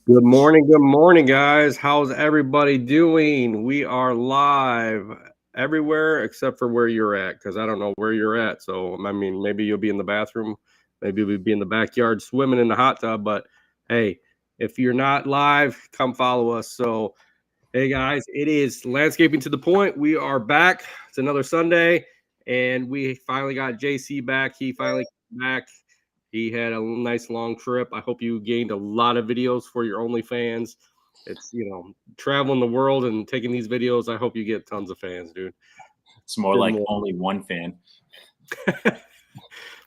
Good morning, guys. How's everybody doing? We are live everywhere except for where you're at, because I don't know where you're at. So, I mean, maybe you'll be in the bathroom, maybe we'll be in the backyard swimming in the hot tub. But hey, if you're not live, come follow us. So, hey, guys, it is Landscaping to the Point. We are back. It's another Sunday, and we finally got JC back. He finally came back. He had a nice long trip. I hope you gained a lot of videos for your OnlyFans. It's, traveling the world and taking these videos. I hope you get tons of fans, dude. It's more like only one fan.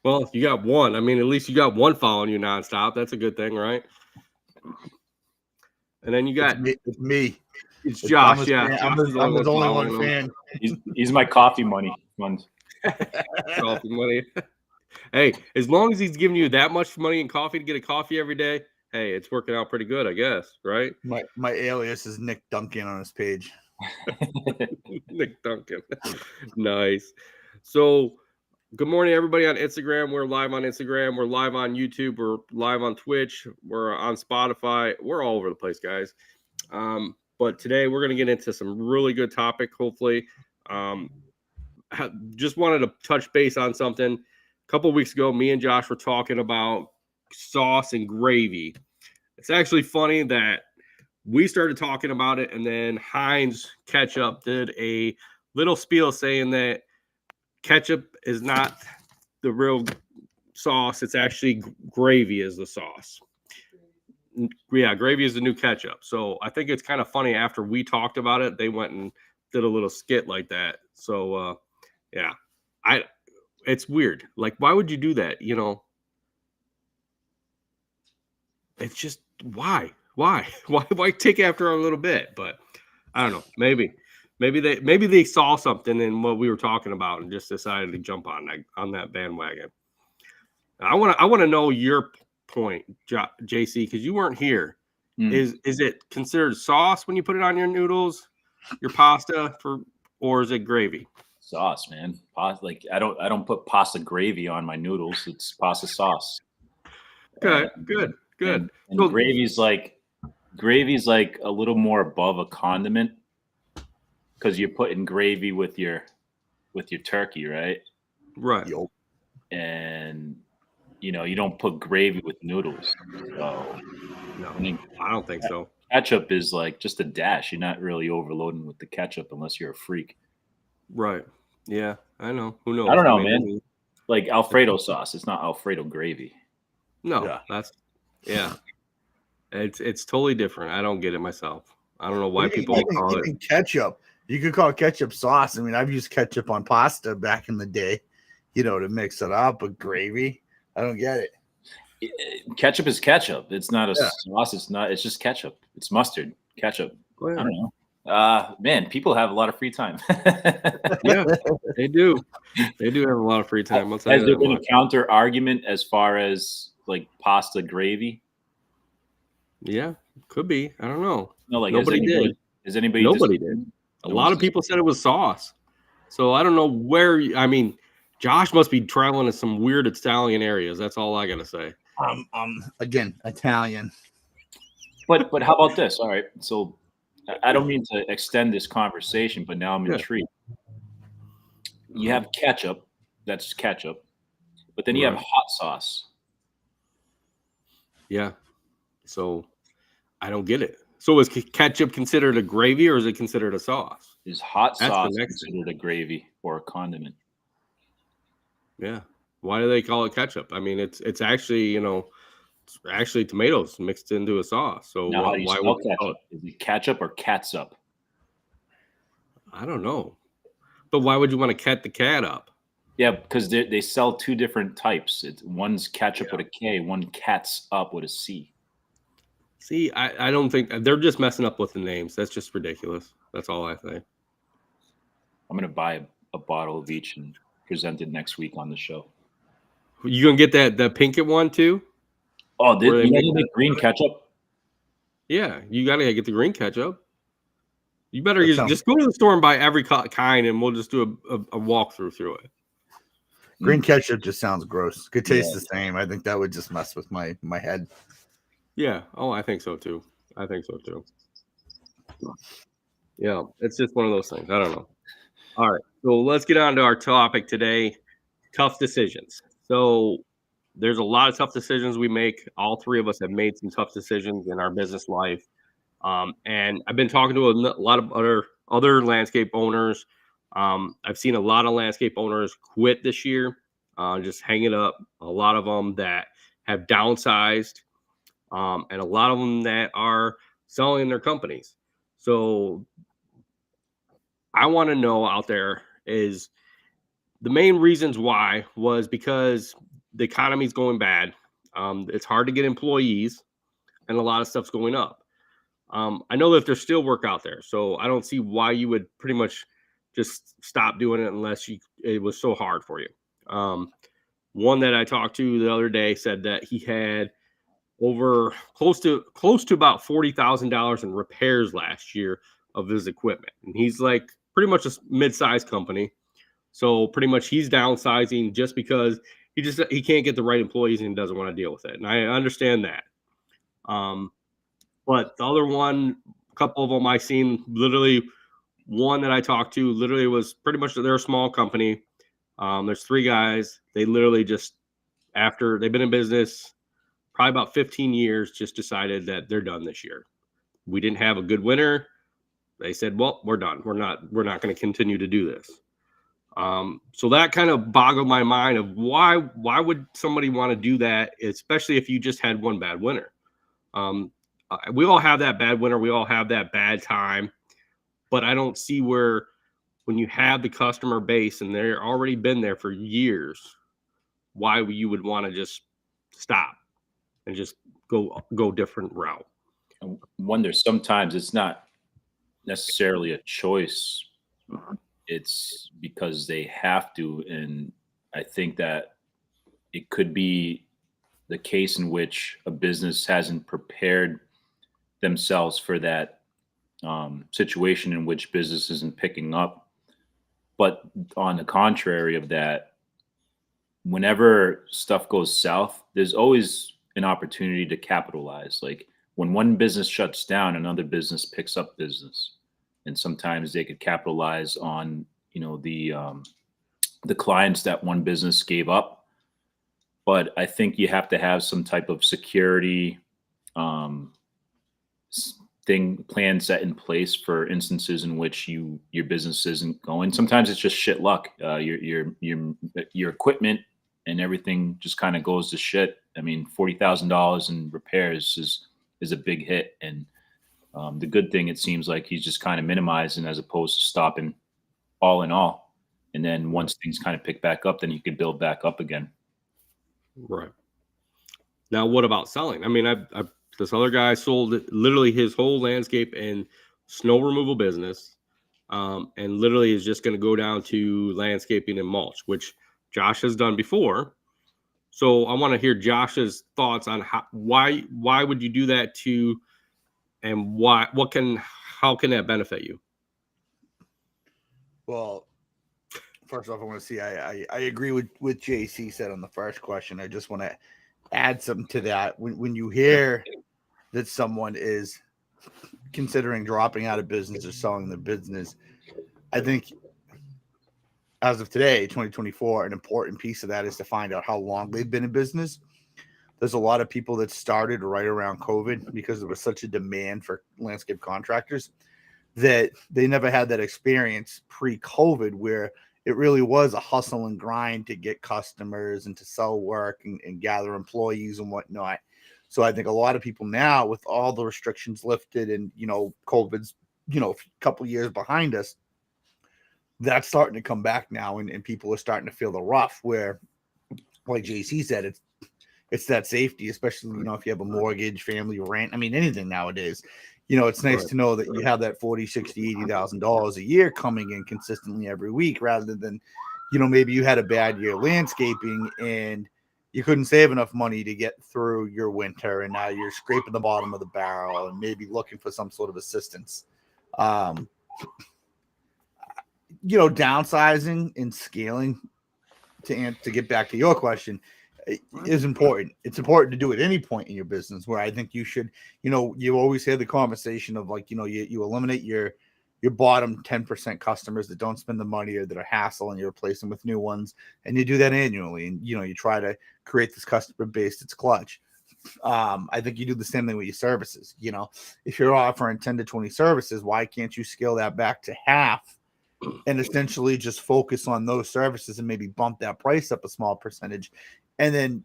Well, you got one. I mean, at least you got one following you nonstop. That's a good thing, right? And then you got it's me. It's Josh. I'm the only one fan. He's my coffee money fund. Coffee money. Hey, as long as he's giving you that much money in coffee to get a coffee every day, hey, it's working out pretty good, I guess, right? My alias is Nick Duncan on his page. Nick Duncan. Nice. So, good morning, everybody on Instagram. We're live on Instagram. We're live on YouTube. We're live on Twitch. We're on Spotify. We're all over the place, guys. But today we're going to get into some really good topic, hopefully. Just wanted to touch base on something. A couple of weeks ago, me and Josh were talking about sauce and gravy. It's actually funny that we started talking about it, and then Heinz Ketchup did a little spiel saying that ketchup is not the real sauce. It's actually gravy is the sauce. Yeah, gravy is the new ketchup. So I think it's kind of funny. After we talked about it, they went and did a little skit like that. So, yeah, it's weird. Like, why would you do that? It's just why take after a little bit? But I don't know. Maybe they saw something in what we were talking about and just decided to jump on that bandwagon. I want to know your point, JC, because you weren't here. Is it considered sauce when you put it on your noodles, your pasta, or is it gravy? Sauce, man. Like I don't put pasta gravy on my noodles. It's pasta sauce. Okay, good. And so, gravy's like a little more above a condiment because you're putting gravy with your turkey, right? Right. And you don't put gravy with noodles. So no, I don't think so. Ketchup is like just a dash. You're not really overloading with the ketchup unless you're a freak. Right. Yeah, I know. Who knows? I don't know, man. Like Alfredo sauce. It's not Alfredo gravy. No, it's totally different. I don't get it myself. I don't know why people call it ketchup. You could call it ketchup sauce. I mean, I've used ketchup on pasta back in the day, to mix it up. But gravy, I don't get it. Ketchup is ketchup. It's not a sauce. It's just ketchup. It's mustard. Ketchup. I don't know. Man, people have a lot of free time. Yeah, they do. They do have a lot of free time. Has there been a counter argument as far as like pasta gravy? Yeah, could be. I don't know. No, like nobody did. Is anybody? Nobody did. A lot of people said it was sauce. So I don't know where. I mean, Josh must be traveling to some weird Italian areas. That's all I gotta say. Again, Italian. But how about this? All right, so. I don't mean to extend this conversation, but now I'm intrigued. You have ketchup, that's ketchup, but then you have hot sauce. Yeah. So I don't get it. So is ketchup considered a gravy or is it considered a sauce? Is hot sauce considered a gravy or a condiment? Yeah. Why do they call it ketchup? I mean, it's actually, it's actually tomatoes mixed into a sauce. So now, why would ketchup? Is it ketchup or catsup? I don't know. But why would you want to cat the cat up? Yeah, because they sell two different types. One's ketchup with a K, one cat's up with a C. See, I don't think they're just messing up with the names. That's just ridiculous. That's all I think. I'm gonna buy a bottle of each and present it next week on the show. You gonna get the pink one too? Oh, you make green ketchup? Yeah, you gotta get the green ketchup. You better just go to the store and buy every kind, and we'll just do a walkthrough through it. Green ketchup just sounds gross. Could taste the same. I think that would just mess with my head. Yeah. Oh, I think so too. Yeah, it's just one of those things. I don't know. All right. So let's get on to our topic today, tough decisions. So there's a lot of tough decisions we make. All three of us have made some tough decisions in our business life. And I've been talking to a lot of other landscape owners. I've seen a lot of landscape owners quit this year, just hang it up. A lot of them that have downsized, and a lot of them that are selling their companies. So I want to know out there is the main reasons why was because the economy's going bad. It's hard to get employees, and a lot of stuff's going up. I know that there's still work out there, so I don't see why you would pretty much just stop doing it unless it was so hard for you. One that I talked to the other day said that he had over close to about $40,000 in repairs last year of his equipment, and he's like pretty much a mid-sized company. So pretty much he's downsizing just because he can't get the right employees and he doesn't want to deal with it, and I understand that. But the other one, a couple of them I seen, literally one that I talked to, literally was pretty much they're a small company. There's three guys. They literally just after they've been in business probably about 15 years, just decided that they're done this year. We didn't have a good winter. They said, "Well, we're done. We're not going to continue to do this." So that kind of boggled my mind of why would somebody want to do that, especially if you just had one bad winter. We all have that bad winter. We all have that bad time, but I don't see where when you have the customer base and they're already been there for years, why you would want to just stop and just go different route. I wonder sometimes it's not necessarily a choice. It's because they have to. And I think that it could be the case in which a business hasn't prepared themselves for that situation in which business isn't picking up. But on the contrary of that, whenever stuff goes south, there's always an opportunity to capitalize. Like when one business shuts down, another business picks up business, and sometimes they could capitalize on the clients that one business gave up. But I think you have to have some type of security plan set in place for instances in which your business isn't going. Sometimes it's just shit luck. Your equipment and everything just kind of goes to shit. I mean, $40,000 in repairs is a big hit, and the good thing, it seems like he's just kind of minimizing as opposed to stopping all in all. And then once things kind of pick back up, then you could build back up again. Right. Now, what about selling? I mean, this other guy sold literally his whole landscape and snow removal business, and literally is just going to go down to landscaping and mulch, which Josh has done before. So I want to hear Josh's thoughts on why would you do that and how can that benefit you? Well, first off, I want to see. I agree with JC said on the first question. I just want to add something to that. When you hear that someone is considering dropping out of business or selling their business, I think as of today, 2024, an important piece of that is to find out how long they've been in business. There's a lot of people that started right around COVID because there was such a demand for landscape contractors that they never had that experience pre-COVID where it really was a hustle and grind to get customers and to sell work and gather employees and whatnot. So I think a lot of people now, with all the restrictions lifted and, COVID's, a couple years behind us, that's starting to come back now. And people are starting to feel the rough where, like JC said, it's that safety, especially, if you have a mortgage, family, rent. I mean, anything nowadays, it's nice to know that you have that $40,000, $60,000, $80,000 a year coming in consistently every week, rather than, maybe you had a bad year landscaping and you couldn't save enough money to get through your winter, and now you're scraping the bottom of the barrel and maybe looking for some sort of assistance. Downsizing and scaling, to get back to your question, is important. It's important to do at any point in your business, where I think you should, you always hear the conversation of like, you eliminate your bottom 10% customers that don't spend the money or that are hassle, and you replace them with new ones. And you do that annually. And, you try to create this customer base that's clutch. I think you do the same thing with your services. If you're offering 10 to 20 services, why can't you scale that back to half and essentially just focus on those services and maybe bump that price up a small percentage? And then,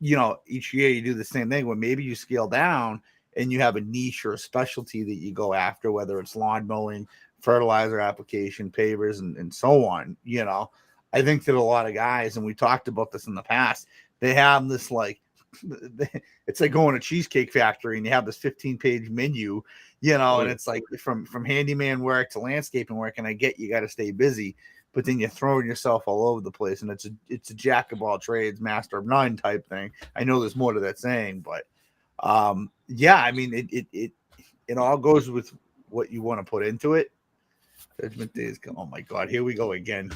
each year you do the same thing where maybe you scale down and you have a niche or a specialty that you go after, whether it's lawn mowing, fertilizer application, pavers, and so on. I think that a lot of guys, and we talked about this in the past, they have this like, it's like going to Cheesecake Factory and you have this 15-page menu, and it's like from handyman work to landscaping work. And I get you got to stay busy, but then you're throwing yourself all over the place, and it's a jack of all trades, master of none type thing. I know there's more to that saying, but yeah, I mean, it all goes with what you want to put into it. Judgment Day is coming. Oh my God, here we go again.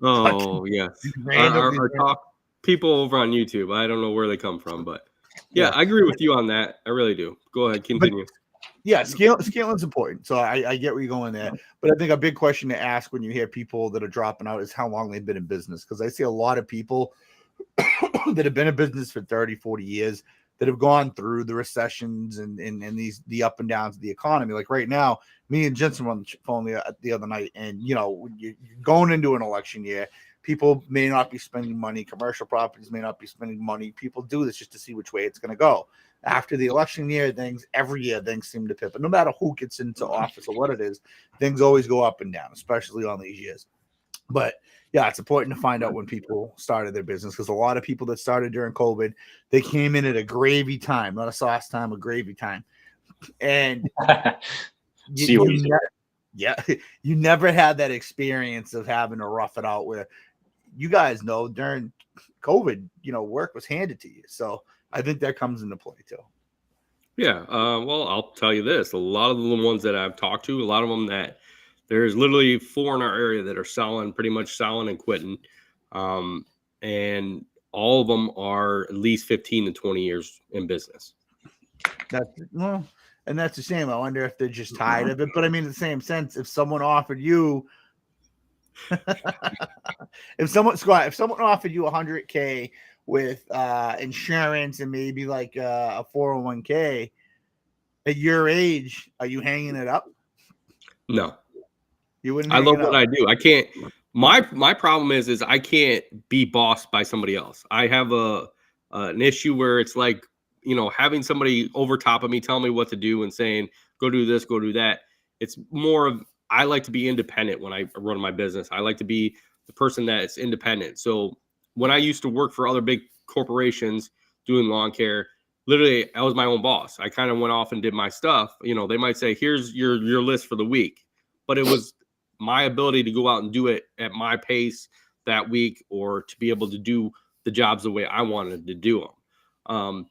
Oh yes, our talk people over on YouTube. I don't know where they come from, but yeah, I agree with you on that. I really do. Go ahead, continue. Yeah, scaling's important. So I get where you're going there. But I think a big question to ask when you hear people that are dropping out is how long they've been in business. Because I see a lot of people that have been in business for 30, 40 years that have gone through the recessions and the up and downs of the economy. Like right now, me and Jensen were on the phone the other night, and you're going into an election year. People may not be spending money. Commercial properties may not be spending money. People do this just to see which way it's going to go. After the election year, every year things seem to pivot. No matter who gets into office or what it is, things always go up and down, especially on these years. But yeah, it's important to find out when people started their business, because a lot of people that started during COVID, they came in at a gravy time, not a sauce time, a gravy time. And you never had that experience of having to rough it out, where you guys know during COVID, work was handed to you. So I think that comes into play too. Yeah. Well, I'll tell you this. A lot of the ones that I've talked to, a lot of them that there's literally 4 in our area that are pretty much selling and quitting. And all of them are at least 15 to 20 years in business. And that's a shame. I wonder if they're just tired of it. But I mean, in the same sense, if someone offered you, if someone offered you $100K with insurance and maybe like a 401k at your age, are you hanging it up? No, you wouldn't. I love what I do. I can't. My problem is I can't be bossed by somebody else. I have an issue where it's like, having somebody over top of me telling me what to do and saying, go do this, go do that. It's more of, I like to be independent when I run my business. I like to be the person that's independent. So when I used to work for other big corporations doing lawn care, literally I was my own boss. I kind of went off and did my stuff. They might say, here's your list for the week, but it was my ability to go out and do it at my pace that week, or to be able to do the jobs the way I wanted to do them.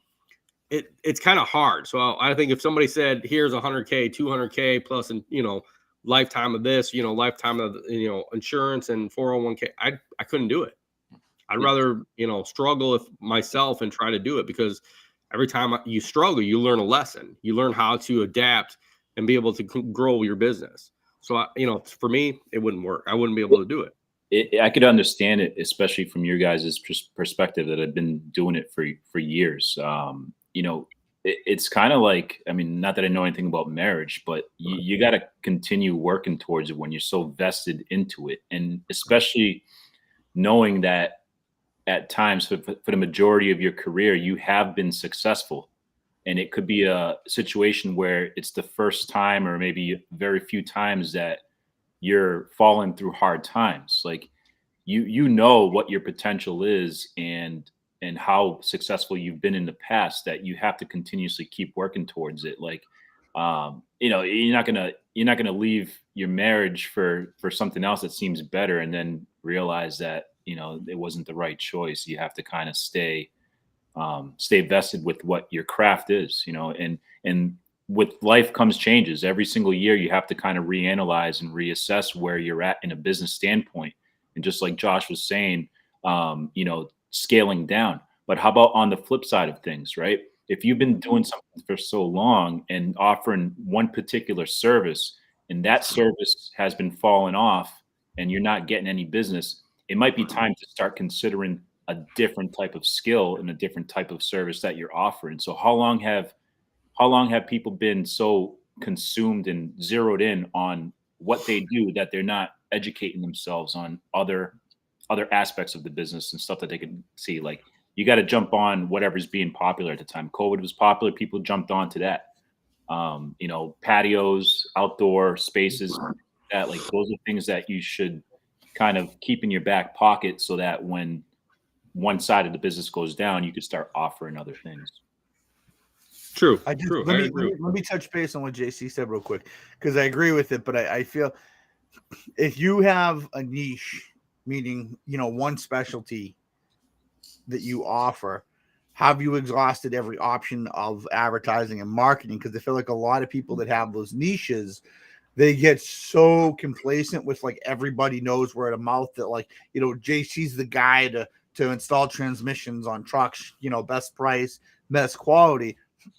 It's kind of hard. So I think if somebody said, here's $100K, $200K plus, and lifetime of this, lifetime of insurance and 401K, I couldn't do it. I'd rather struggle with myself and try to do it, because every time you struggle, you learn a lesson. You learn how to adapt and be able to grow your business. So for me, it wouldn't work. I wouldn't be able to do it. I could understand it, especially from your guys' perspective that have been doing it for years. It's kind of like, I mean, not that I know anything about marriage, but you got to continue working towards it when you're so vested into it. And especially knowing that at times for the majority of your career, you have been successful. And it could be a situation where it's the first time, or maybe very few times, that you're falling through hard times. Like you know what your potential is, and how successful you've been in the past, that you have to continuously keep working towards it. Like, you're not gonna leave your marriage for something else that seems better, and then realize that, it wasn't the right choice. You have to kind of stay vested with what your craft is, and with life comes changes. Every single year, you have to kind of reanalyze and reassess where you're at in a business standpoint. And just like Josh was saying, scaling down. But how about on the flip side of things, right? If you've been doing something for so long and offering one particular service, and that service has been falling off and you're not getting any business, it might be time to start considering a different type of skill and a different type of service that you're offering. So how long have people been so consumed and zeroed in on what they do that they're not educating themselves on other aspects of the business and stuff that they can see? Like, you got to jump on whatever's being popular at the time. COVID was popular. People jumped onto that. Patios, outdoor spaces, that, like, those are things that you should kind of keep in your back pocket so that when one side of the business goes down, you could start offering other things. True. Let me touch base on what JC said real quick, because I agree with it. But I feel if you have a niche, meaning, one specialty that you offer, have you exhausted every option of advertising and marketing? Because I feel like a lot of people that have those niches, they get so complacent with, like, everybody knows word of mouth that, like, JC's the guy to install transmissions on trucks, best price, best quality.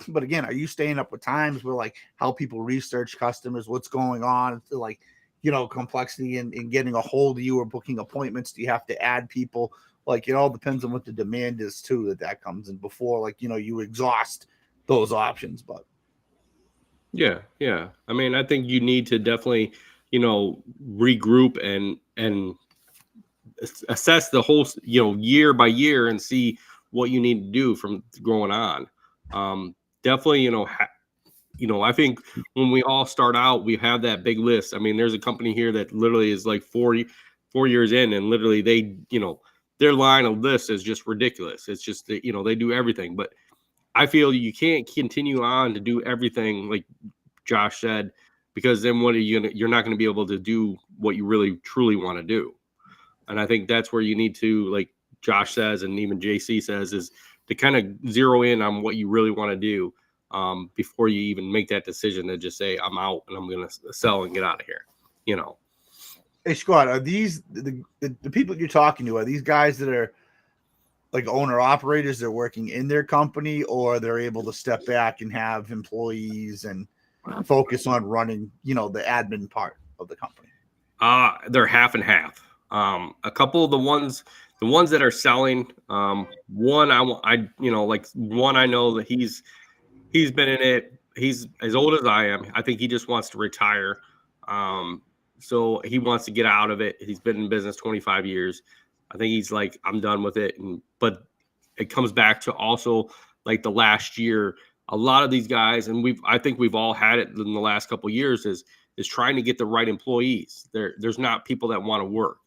But again, are you staying up with times where, like, how people research customers, what's going on, like, complexity in getting a hold of you or booking appointments? Do you have to add people? Like, it all depends on what the demand is too, that comes in before, like, you exhaust those options. But yeah. I mean, I think you need to definitely, regroup and assess the whole, year by year and see what you need to do from going on. Definitely, I think when we all start out, we have that big list. I mean, there's a company here that literally is like 4 years in, and literally they, their line of list is just ridiculous. It's just that, they do everything. But I feel you can't continue on to do everything, like Josh said, because then what are you gonna? You're not going to be able to do what you really truly want to do. And I think that's where you need to, like Josh says, and even JC says, is to kind of zero in on what you really want to do before you even make that decision to just say, I'm out and I'm going to sell and get out of here. Hey, Scott, are these the people you're talking to? Are these guys that are like owner operators? They're working in their company, or they're able to step back and have employees and focus on running, the admin part of the company? They're half and half. A couple of the ones that are selling, one I know that he's been in it. He's as old as I am. I think he just wants to retire. So he wants to get out of it. He's been in business 25 years. I think he's like, I'm done with it. But it comes back to also, like, the last year, a lot of these guys, and I think we've all had it in the last couple of years, is trying to get the right employees. There's not people that want to work,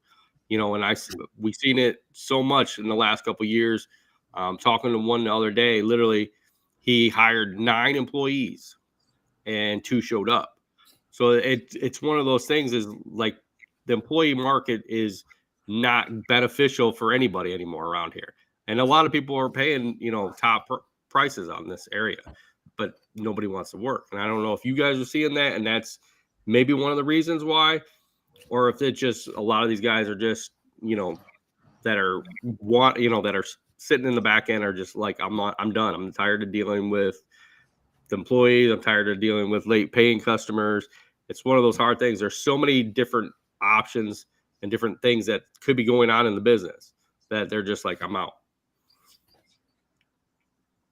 and we've seen it so much in the last couple of years. Talking to one the other day, literally, he hired 9 employees and 2 showed up. So it's one of those things, is like, the employee market is not beneficial for anybody anymore around here. And a lot of people are paying, top prices on this area, but nobody wants to work. And I don't know if you guys are seeing that, and that's maybe one of the reasons why, or if it's just a lot of these guys are just, that are sitting in the back end are just like, I'm done. I'm tired of dealing with the employees. I'm tired of dealing with late paying customers. It's one of those hard things. There's so many different options and different things that could be going on in the business that they're just like, I'm out.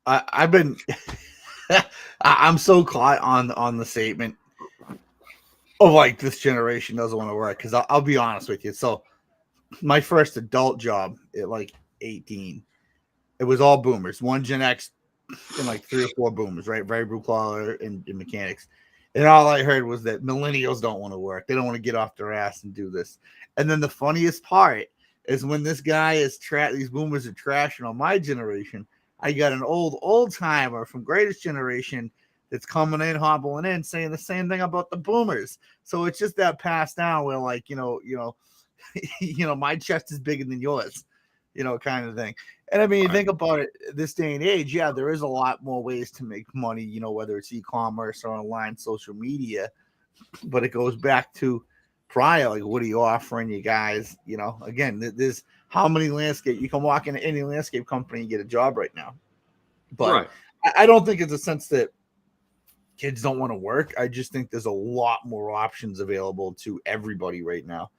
I've been, I'm so caught on the statement of, like, this generation doesn't want to work. Because I'll be honest with you. So my first adult job at like 18, it was all boomers, one Gen X and like 3 or 4 boomers, right? Very blue collar and mechanics. And all I heard was that millennials don't want to work. They don't want to get off their ass and do this. And then the funniest part is when this guy is these boomers are trashing on my generation, I got an old timer from Greatest Generation that's coming in, hobbling in, saying the same thing about the boomers. So it's just that passed down where, like, my chest is bigger than yours, kind of thing. And I mean, you think about it, this day and age, yeah, there is a lot more ways to make money, whether it's e-commerce or online social media, but it goes back to prior, like, what are you offering you guys? You know, again, there's how many landscape you can walk into any landscape company and get a job right now. But Right. I don't think it's a sense that kids don't want to work. I just think there's a lot more options available to everybody right now.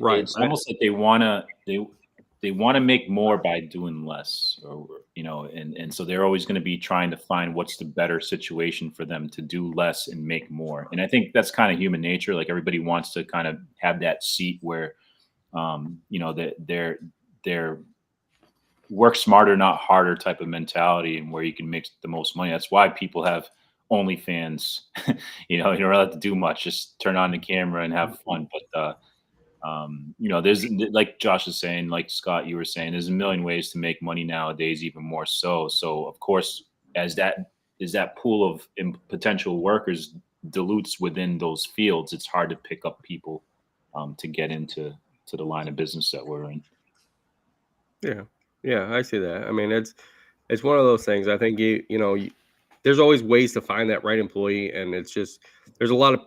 Right. It's almost like they want to make more by doing less, or and so they're always going to be trying to find what's the better situation for them to do less and make more. And I think that's kind of human nature. Like, everybody wants to kind of have that seat where that they're work smarter, not harder type of mentality, and where you can make the most money. That's why people have OnlyFans. You don't really have to do much; just turn on the camera and have fun. But there's, like Josh is saying, like Scott, you were saying, there's a million ways to make money nowadays, even more so. So of course, as that pool of potential workers dilutes within those fields, it's hard to pick up people to get into the line of business that we're in. Yeah, I see that. I mean, it's one of those things. I think there's always ways to find that right employee, and it's just there's a lot of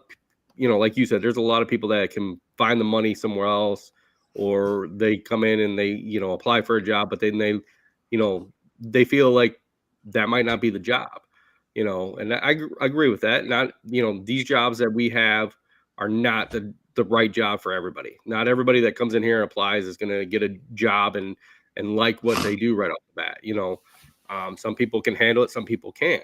like you said, there's a lot of people that can find the money somewhere else, or they come in and they apply for a job, but then they feel like that might not be the job, and I agree with that. Not these jobs that we have are not the right job for everybody. Not everybody that comes in here and applies is going to get a job and like what they do right off the bat. Some people can handle it, some people can't.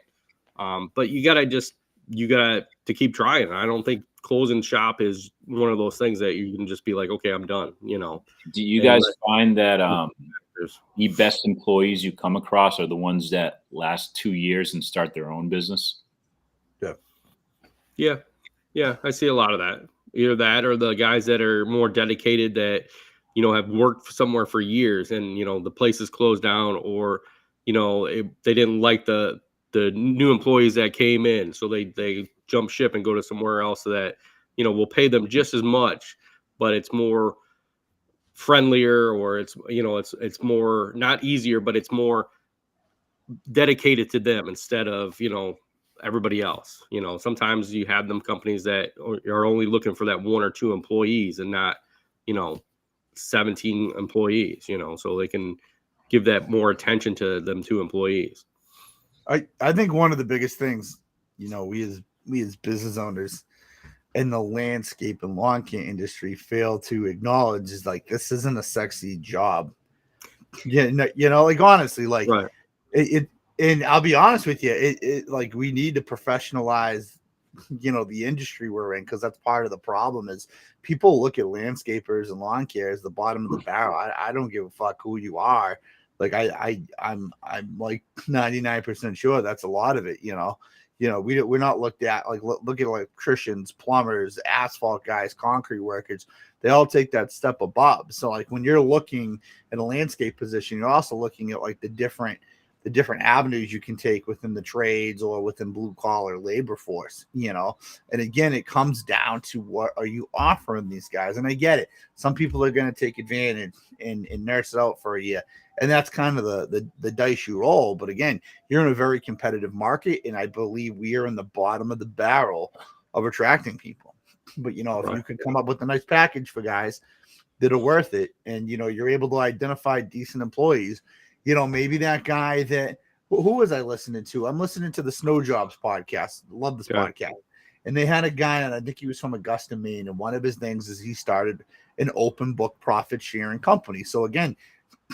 But you gotta to keep trying. I don't think closing shop is one of those things that you can just be like, okay, I'm done. Do you guys find that the best employees you come across are the ones that last 2 years and start their own business? Yeah, I see a lot of that. Either that or the guys that are more dedicated that have worked somewhere for years, and the place is closed down, or they didn't like the new employees that came in, so they jump ship and go to somewhere else that will pay them just as much, but it's more friendlier, or it's it's more, not easier, but it's more dedicated to them instead of everybody else. Sometimes you have them companies that are only looking for that 1 or 2 employees and not 17 employees, so they can give that more attention to them 2 employees. I think one of the biggest things, we as business owners in the landscape and lawn care industry fail to acknowledge is, like, this isn't a sexy job. Like, honestly, like, right. it and I'll be honest with you, it like, we need to professionalize the industry we're in, because that's part of the problem. Is people look at landscapers and lawn care as the bottom of the barrel. I don't give a fuck who you are. Like, I'm like 99% sure that's a lot of it. We're not looked at like, look at electricians, plumbers, asphalt guys, concrete workers. They all take that step above. So, like, when you're looking at a landscape position, you're also looking at, like, the different avenues you can take within the trades or within blue collar labor force, and again, it comes down to what are you offering these guys? And I get it. Some people are going to take advantage and nurse it out for a year. And that's kind of the dice you roll. But again, you're in a very competitive market, and I believe we are in the bottom of the barrel of attracting people. But, if you could come up with a nice package for guys that are worth it, and, you're able to identify decent employees, maybe that guy that, who was I listening to? I'm listening to the Snow Jobs podcast. Love this podcast. And they had a guy, and I think he was from Augusta, Maine. And one of his things is he started an open book profit sharing company. So again,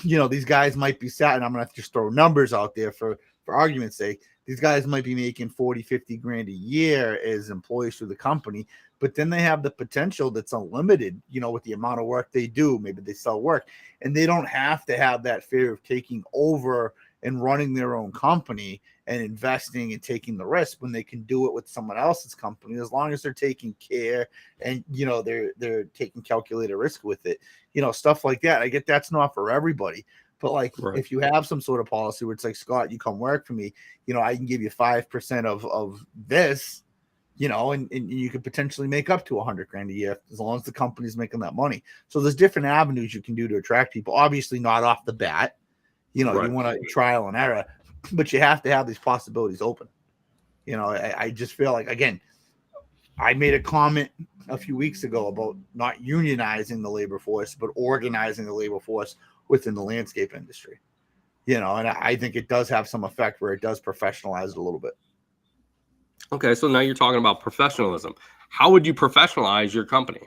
these guys might be sat, and I'm going to have to just throw numbers out there for argument's sake. These guys might be making 40, 50 grand a year as employees through the company, but then they have the potential that's unlimited, with the amount of work they do. Maybe they sell work, and they don't have to have that fear of taking over and running their own company and investing and taking the risk, when they can do it with someone else's company, as long as they're taking care and, they're taking calculated risk with it, stuff like that. I get that's not for everybody. But, like, if you have some sort of policy where it's like, Scott, you come work for me, I can give you 5% of this, and you could potentially make up to 100 grand a year, as long as the company's making that money. So there's different avenues you can do to attract people. Obviously not off the bat, you want to trial and error, but you have to have these possibilities open. I just feel like, again, I made a comment a few weeks ago about not unionizing the labor force, but organizing the labor force within the landscape industry. And I think it does have some effect where it does professionalize it a little bit. Okay, so now you're talking about professionalism. How would you professionalize your company?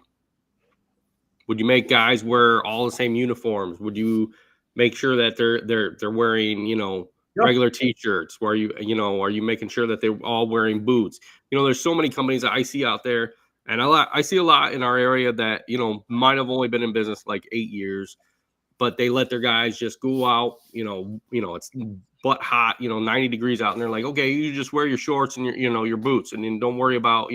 Would you make guys wear all the same uniforms? Would you make sure that they're wearing, regular t-shirts? Are you making sure that they're all wearing boots? There's so many companies that I see out there, and I see a lot in our area that, might have only been in business like 8 years, but they let their guys just go out, it's butt hot, 90 degrees out, and they're like, okay, you just wear your shorts and your boots, and then don't worry about,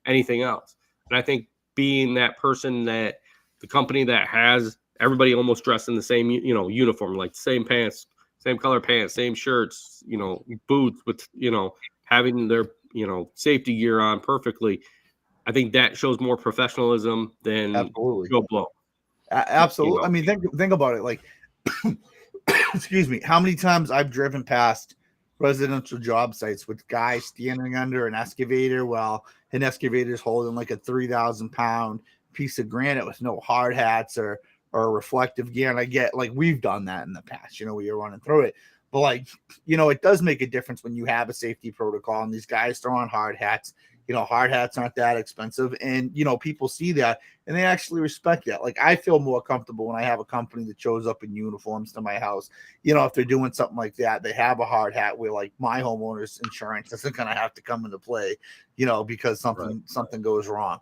anything else. And I think being that person, that the company that has everybody almost dressed in the same, uniform, like same pants, same color pants, same shirts, boots with, having their, safety gear on perfectly. I think that shows more professionalism than Absolutely. Joe Blow. Absolutely. I mean, think about it. Like, excuse me, how many times I've driven past residential job sites with guys standing under an excavator while an excavator is holding like a 3,000-pound piece of granite with no hard hats or reflective gear. And I get, like, we've done that in the past, where you're running through it. But, like, it does make a difference when you have a safety protocol and these guys throw on hard hats. Hard hats aren't that expensive. And, people see that and they actually respect that. Like, I feel more comfortable when I have a company that shows up in uniforms to my house. If they're doing something like that, they have a hard hat where, like, my homeowner's insurance isn't going to have to come into play, because something goes wrong.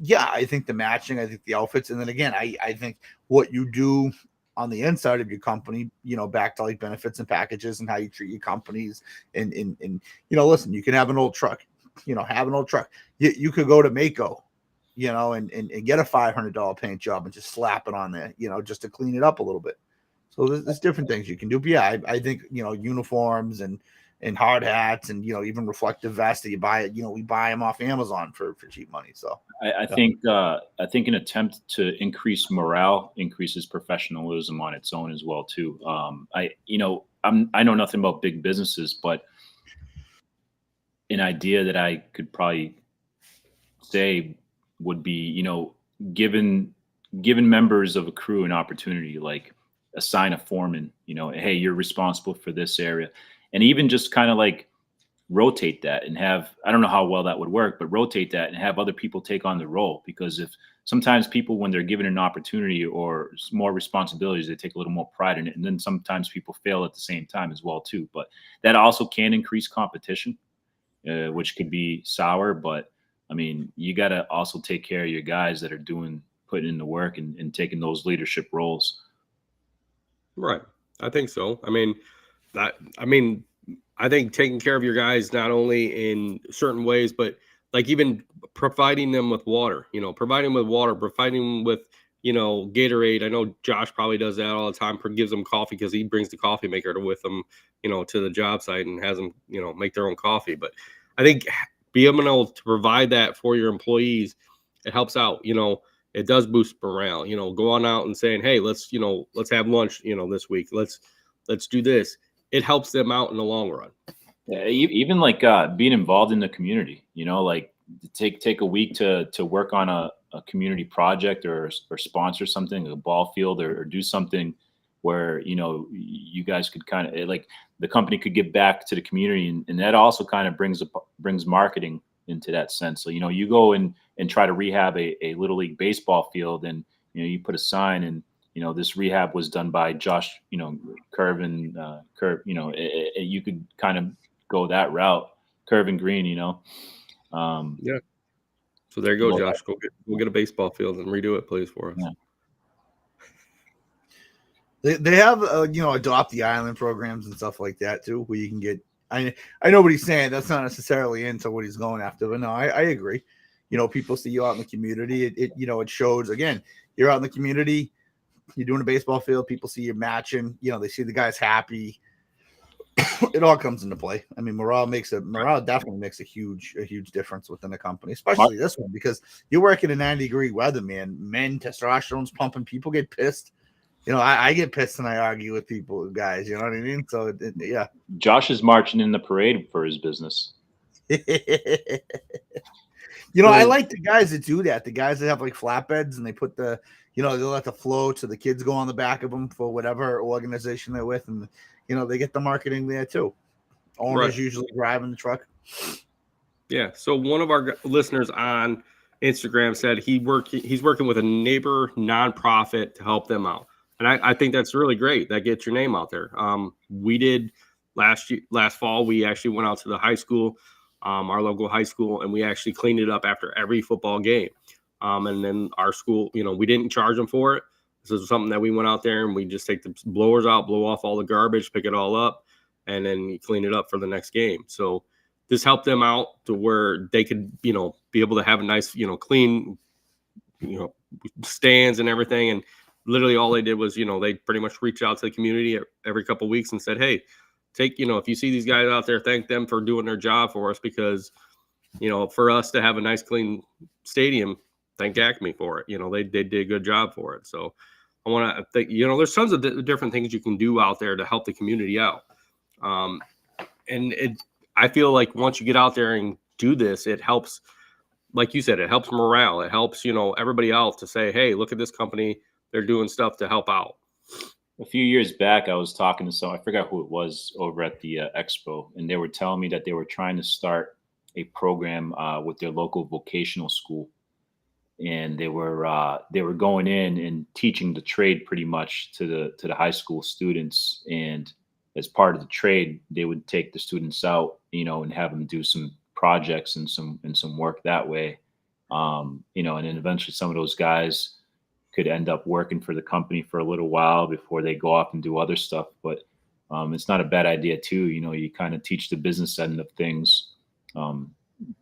Yeah, I think the matching, I think the outfits. And then again, I think what you do on the inside of your company, back to like benefits and packages and how you treat your companies. And listen, you can have an old truck, have an old truck. You could go to Mako, and get a $500 paint job and just slap it on there, just to clean it up a little bit. So there's different things you can do. But yeah, I think, uniforms and hard hats and, even reflective vests that you buy, we buy them off Amazon for cheap money. So I think an attempt to increase morale increases professionalism on its own as well too. I know nothing about big businesses, but an idea that I could probably say would be, given members of a crew an opportunity, like assign a foreman, hey, you're responsible for this area. And even just kind of like rotate that and have, I don't know how well that would work, but rotate that and have other people take on the role. Because if sometimes people, when they're given an opportunity or more responsibilities, they take a little more pride in it. And then sometimes people fail at the same time as well too. But that also can increase competition, which could be sour. But I mean, you got to also take care of your guys that are putting in the work and taking those leadership roles. Right. I think so. I think taking care of your guys, not only in certain ways, but like even providing them with water, providing them with, Gatorade. I know Josh probably does that all the time, gives them coffee because he brings the coffee maker with him, to the job site and has them, make their own coffee. But I think being able to provide that for your employees, it helps out, it does boost morale, going out and saying, hey, let's have lunch, this week. Let's do this. It helps them out in the long run. Yeah, even like being involved in the community, like take a week to work on a community project or sponsor something, a ball field, or do something where, you guys could kind of, like, the company could give back to the community. And that also kind of brings marketing into that sense. So, you go and try to rehab a little league baseball field, and, you put a sign and, this rehab was done by Josh, Curve. You could kind of go that route, Curve and Green, Yeah. So there you go, Josh. Go get a baseball field and redo it, please, for us. Yeah. They have, adopt the island programs and stuff like that too, where you can get. I know what he's saying. That's not necessarily into what he's going after, but no, I agree. People see you out in the community. It shows. Again, you're out in the community. You're doing a baseball field. People see you matching. They see the guys happy. It all comes into play. I mean, morale definitely makes a huge difference within a company, especially this one, because you're working in 90-degree weather, man. Men, testosterone's pumping. People get pissed. I get pissed and I argue with guys. You know what I mean? So yeah. Josh is marching in the parade for his business. You know, I like the guys that do that. The guys that have like flatbeds and they put the, you know, they let the float so the kids go on the back of them for whatever organization they're with, and you know they get the marketing there too. Owners usually driving the truck. Yeah. So one of our listeners on Instagram said he's working with a neighbor nonprofit to help them out, and I think that's really great. That gets your name out there. We did last fall. We actually went out to the high school, our local high school, and we actually cleaned it up after every football game. And then our school, you know, we didn't charge them for it. This is something that we went out there and we just take the blowers out, blow off all the garbage, pick it all up, and then you clean it up for the next game. So this helped them out to where they could, you know, be able to have a nice, you know, clean, you know, stands and everything. And literally all they did was, you know, they pretty much reached out to the community every couple of weeks and said, hey, you know, if you see these guys out there, thank them for doing their job for us, because, you know, for us to have a nice, clean stadium, thank Acme for it. You know, they did a good job for it. So I want to think, you know, there's tons of different things you can do out there to help the community out. I feel like once you get out there and do this, it helps, like you said, it helps morale. It helps, you know, everybody else to say, hey, look at this company. They're doing stuff to help out. A few years back, I was talking to someone, I forgot who it was, over at the expo, and they were telling me that they were trying to start a program with their local vocational school. And they were going in and teaching the trade pretty much to the high school students. And as part of the trade, they would take the students out, you know, and have them do some projects and some work that way. You know, and then eventually some of those guys could end up working for the company for a little while before they go off and do other stuff. But it's not a bad idea too. You know, you kind of teach the business end of things.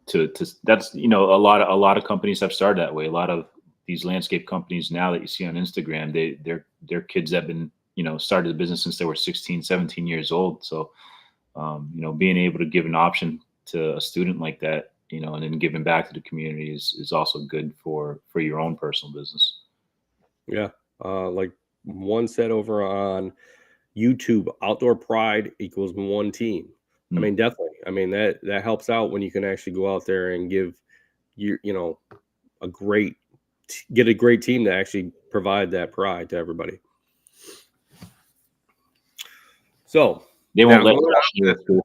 To that's, you know, a lot of companies have started that way. A lot of these landscape companies now that you see on Instagram, their kids have been, you know, started the business since they were 16, 17 years old. So, you know, being able to give an option to a student like that, you know, and then giving back to the community is also good for your own personal business. Yeah. Like one said over on YouTube, outdoor pride equals one team. I mean, definitely. I mean, that helps out when you can actually go out there and give you know, get a great team to actually provide that pride to everybody. So they won't let Josh near the school.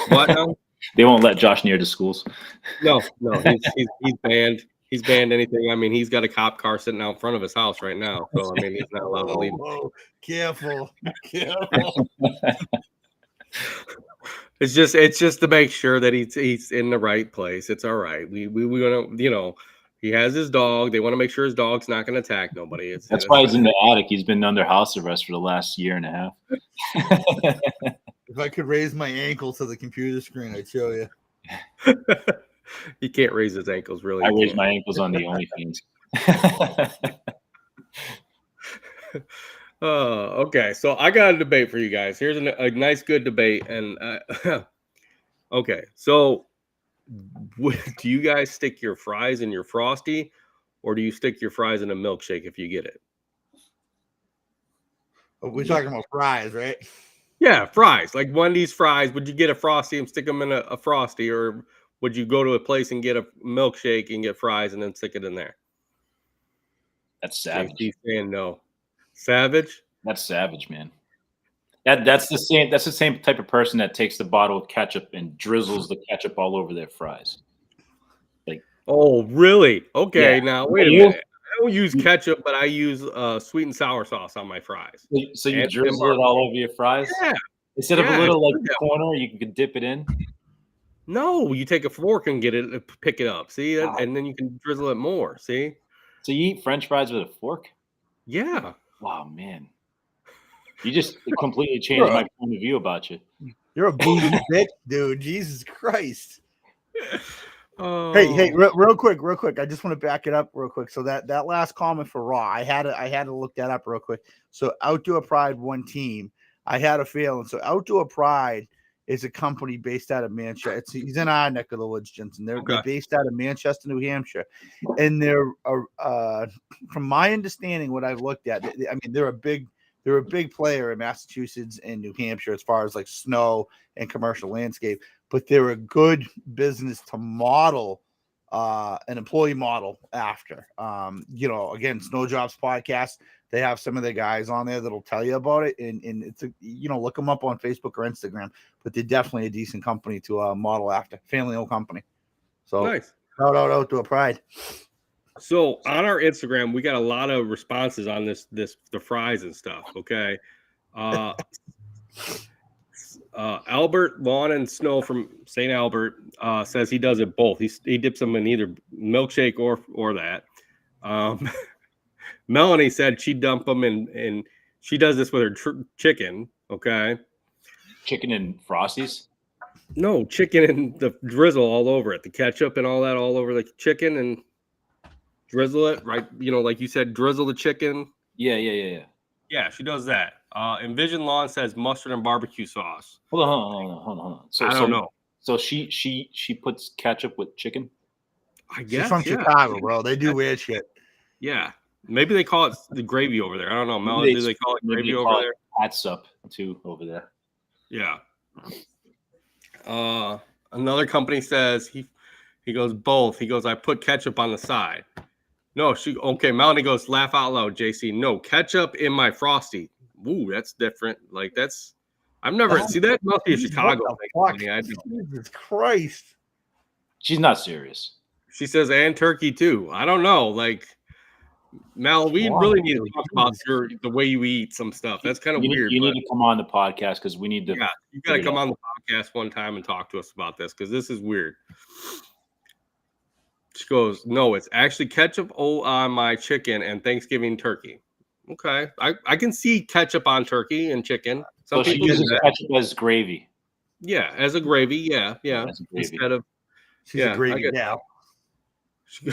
What now? They won't let Josh near the schools. No, he's banned. He's banned anything. I mean, he's got a cop car sitting out front of his house right now. So I mean, he's not allowed to leave. Whoa, careful. It's just to make sure that he's in the right place. It's all right. We want to, you know, he has his dog. They want to make sure his dog's not going to attack nobody. That's why he's in the attic. He's been under house arrest for the last year and a half. If I could raise my ankle to the computer screen, I'd show you. He can't raise his ankles, really. I raise my ankles on the OnlyFans. Okay, so I got a debate for you guys. Here's a nice, good debate. And okay, so do you guys stick your fries in your Frosty, or do you stick your fries in a milkshake if you get it? We're talking about fries, right? Yeah, fries. Like Wendy's fries. Would you get a Frosty and stick them in a Frosty, or would you go to a place and get a milkshake and get fries and then stick it in there? That's savage. He's saying no. Savage? That's savage, man. That's the same type of person that takes the bottle of ketchup and drizzles the ketchup all over their fries. Like, oh, really? Okay, yeah. Now wait a minute. I don't use ketchup, but I use sweet and sour sauce on my fries. So you drizzle it all over your fries? Yeah. Instead of a little like corner, you can dip it in. No, you take a fork and pick it up. See, and then you can drizzle it more. See. So you eat French fries with a fork? Yeah. Wow, man. You just completely changed my point of view about you. You're a bougie bitch, dude. Jesus Christ. Hey, real quick. I just want to back it up real quick. So that last comment for Raw, I had to look that up real quick. So Outdoor Pride, one team. I had a feeling. So Outdoor Pride is a company based out of Manchester. He's in our neck of the woods, Jensen. They're based out of Manchester, New Hampshire, and they're from my understanding, what I've looked at, I mean, they're a big player in Massachusetts and New Hampshire as far as like snow and commercial landscape. but they're a good business to model an employee model after. Again, Snow Jobs Podcast, they have some of the guys on there that'll tell you about it, and it's look them up on Facebook or Instagram, but they're definitely a decent company to model after, family-owned company. So Nice. shout out to a Pride. So on our Instagram, we got a lot of responses on the fries and stuff. Okay. Albert Lawn and Snow from St. Albert says he does it both. He dips them in either milkshake or that. Melanie said she dump them in she does this with her chicken. Okay. Chicken and Frosties? No, chicken and the drizzle all over it. The ketchup and all that all over the chicken and drizzle it, right? Like you said, drizzle the chicken. Yeah. Yeah, she does that. Envision Lawn says mustard and barbecue sauce. Hold on. I don't know. So she puts ketchup with chicken? I guess She's from Chicago, bro. They do weird shit. Yeah. Maybe they call it the gravy over there. I don't know. Melanie, do they call it gravy over there? Catsup too over there. Yeah. Another company says he goes both. He goes, I put ketchup on the side. No, Melanie goes, laugh out loud, JC. No, ketchup in my Frosty. Ooh, that's different. Like I've never see that must be a Chicago thing. Jesus Christ. She's not serious. She says, and turkey too. I don't know. Like Mel, we really need to talk about the way you eat some stuff. That's kind of weird. You need to come on the podcast because we need to. Yeah, you got to come on the podcast one time and talk to us about this because this is weird. She goes, no, it's actually ketchup on my chicken and Thanksgiving turkey. Okay, I can see ketchup on turkey and chicken. So she uses ketchup as gravy. Yeah, as a gravy. Yeah. Instead of she's a gravy gal. She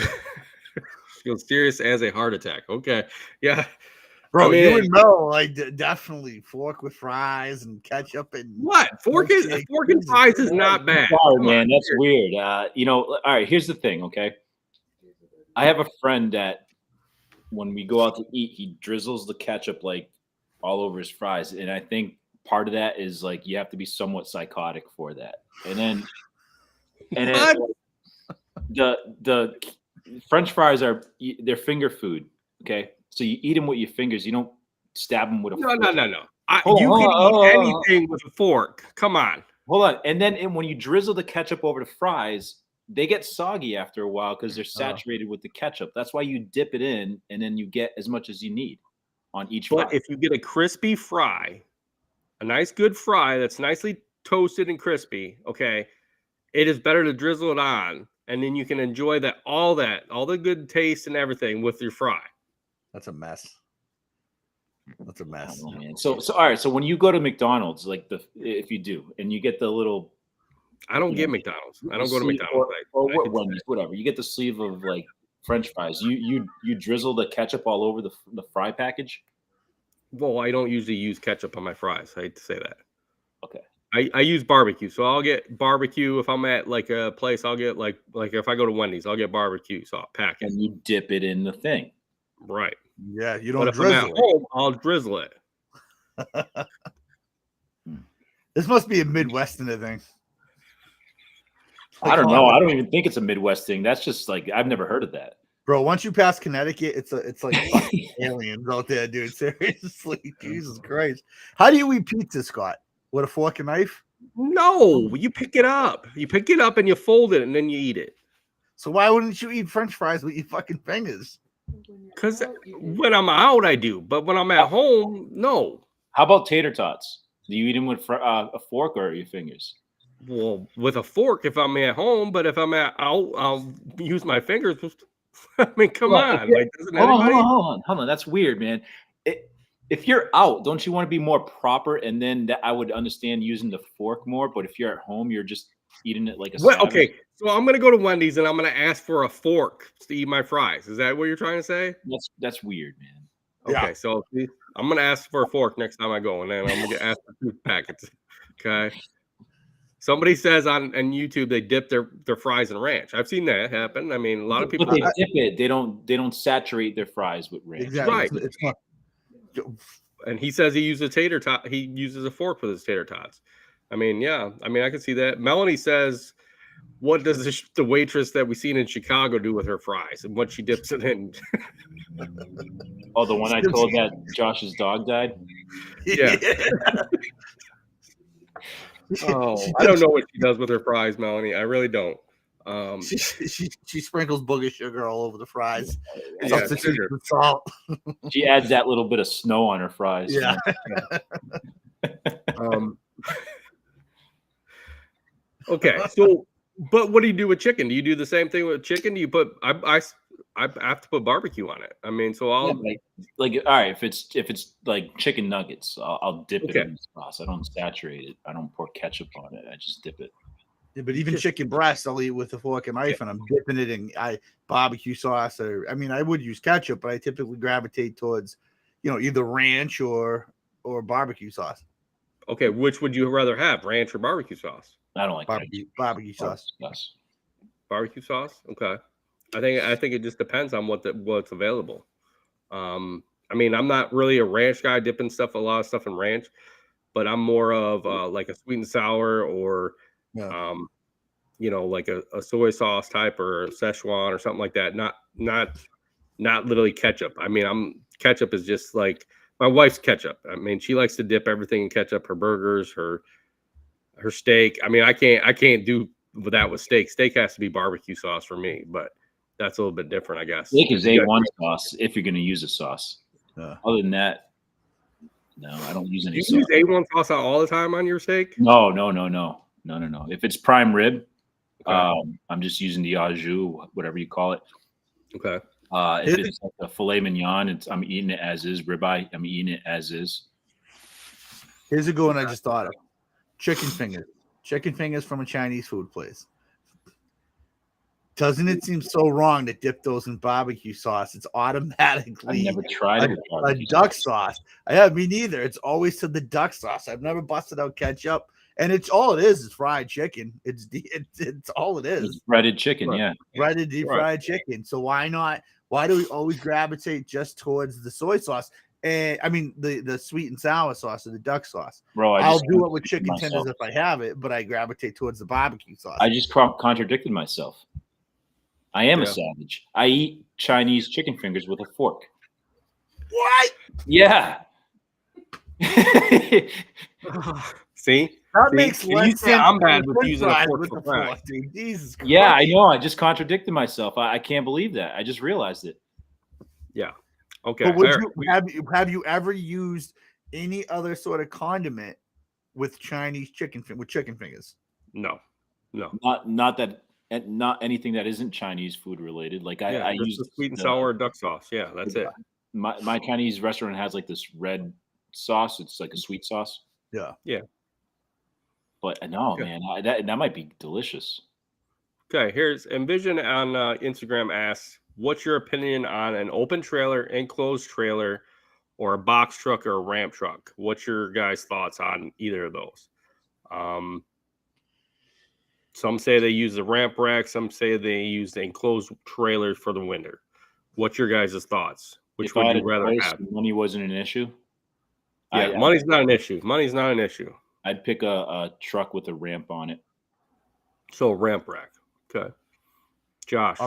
goes serious as a heart attack. Okay, yeah, bro. You and Mel definitely fork with fries and ketchup and what? Fork and fries is not bad. Sorry, man, that's weird. All right. Here's the thing. Okay, I have a friend that when we go out to eat, he drizzles the ketchup like all over his fries, and I think part of that is like you have to be somewhat psychotic for that. And then the French fries they're finger food. Okay, so you eat them with your fingers. You don't stab them with a fork. No. You can eat anything with a fork. Come on. Hold on. And then when you drizzle the ketchup over the fries, they get soggy after a while because they're saturated with the ketchup. That's why you dip it in, and then you get as much as you need on each fry. But if you get a crispy fry, a nice good fry that's nicely toasted and crispy, okay, it is better to drizzle it on, and then you can enjoy all the good taste and everything with your fry. That's a mess. That's a mess. Oh, man. So all right. So when you go to McDonald's, if you do, and you get the little, I don't get McDonald's. I don't go to McDonald's. Or Wendy's, whatever. You get the sleeve of like French fries. You drizzle the ketchup all over the fry package. Well, I don't usually use ketchup on my fries. I hate to say that. Okay. I use barbecue, so I'll get barbecue if I'm at like a place. I'll get like if I go to Wendy's, I'll get barbecue sauce packet. And you dip it in the thing. Right. Yeah, you don't. But if I'm at home, I'll drizzle it. This must be a Midwestern thing. I don't know. I don't even think it's a Midwest thing. That's just like I've never heard of that. Bro, once you pass Connecticut, it's like aliens out there, dude. Seriously, Jesus Christ. How do you eat pizza, Scott? With a fork and knife? No, you pick it up. You pick it up and you fold it and then you eat it. So why wouldn't you eat French fries with your fucking fingers? Because when I'm out, I do. But when I'm at home, no. How about tater tots? Do you eat them with a fork or your fingers? Well, with a fork if I'm at home, but if I'm out, I'll use my fingers. I mean, come on. Like, doesn't anybody? Hold on. That's weird, man. If you're out, don't you want to be more proper? And then I would understand using the fork more. But if you're at home, you're just eating it like a savage. Okay, so I'm gonna go to Wendy's and I'm gonna ask for a fork to eat my fries. Is that what you're trying to say? That's weird, man. Okay, so I'm gonna ask for a fork next time I go, and then I'm gonna ask for 2 packets. Okay. Somebody says on YouTube they dip their fries in ranch. I've seen that happen. I mean, a lot of people but they dip it. They don't saturate their fries with ranch. Exactly. Right. It's not. And he says he uses a tater tot. He uses a fork with his tater tots. I mean, yeah. I mean, I can see that. Melanie says, "What does the waitress that we seen in Chicago do with her fries and what she dips it in?" Oh, the one I told that Josh's dog died. Yeah. Oh, I don't know what she does with her fries, Melanie. I really don't. She sprinkles booger sugar all over the fries. Yeah, Substitutes sugar. with salt. She adds that little bit of snow on her fries. Yeah. Okay, so but what do you do with chicken? Do you do the same thing with chicken? Do you put I have to put barbecue on it. I mean, so I'll like all right, if it's like chicken nuggets, I'll dip it Okay. in the sauce. I don't saturate it. I don't pour ketchup on it. I just dip it. Yeah, but even chicken breast, I'll eat with a fork and knife, and I'm dipping it in barbecue sauce. Or I mean, I would use ketchup, but I typically gravitate towards, either ranch or barbecue sauce. Okay, which would you rather have, ranch or barbecue sauce? I don't like barbecue sauce. Yes. Barbecue sauce. Okay, I think it just depends on what's available. I mean, I'm not really a ranch guy, dipping a lot of stuff in ranch, but I'm more of like a sweet and sour or like a soy sauce type or a Szechuan or something like that. Not literally ketchup. I mean, ketchup is just like my wife's ketchup. I mean, she likes to dip everything in ketchup, her burgers, her steak. I mean, I can't do that with steak. Steak has to be barbecue sauce for me, but that's a little bit different, I guess. Steak is A1 sauce if you're going to use a sauce. Other than that, no, I don't use any sauce. You use A1 sauce all the time on your steak? No. If it's prime rib, I'm just using the au jus, whatever you call it. Okay. If it's like a filet mignon, I'm eating it as is. Ribeye, I'm eating it as is. Here's a good one I just thought of. Chicken fingers. Chicken fingers from a Chinese food place. Doesn't it seem so wrong to dip those in barbecue sauce? It's automatically I never tried it with a duck sauce. Me neither. It's always to the duck sauce. I've never busted out ketchup, and it's all it is fried chicken. It's all it is. It's breaded chicken, yeah. Breaded deep fried chicken. So why not? Why do we always gravitate just towards the soy sauce? And I mean the sweet and sour sauce or the duck sauce. Bro, I'll do it with chicken tenders if I have it, but I gravitate towards the barbecue sauce. I just contradicted myself. I am a savage. I eat Chinese chicken fingers with a fork. What? Yeah. See? That makes less sense. I'm bad with using a fork for fries. Jesus Christ. Yeah, I know. I just contradicted myself. I can't believe that. I just realized it. Yeah. Okay. But have you ever used any other sort of condiment with Chinese chicken fingers? No. Not anything that isn't Chinese food related. Like I use the sweet and sour duck sauce. Yeah, that's it. My Chinese restaurant has like this red sauce. It's like a sweet sauce. Yeah. Yeah. But no, man, that might be delicious. Okay, here's Envision on Instagram asks, what's your opinion on an open trailer, enclosed trailer, or a box truck or a ramp truck? What's your guys' thoughts on either of those? Some say they use the ramp rack. Some say they use the enclosed trailers for the winter. What's your guys' thoughts? Which would you rather have? Money wasn't an issue. Yeah, money's not an issue. Money's not an issue. I'd pick a truck with a ramp on it. So a ramp rack. Okay. Josh.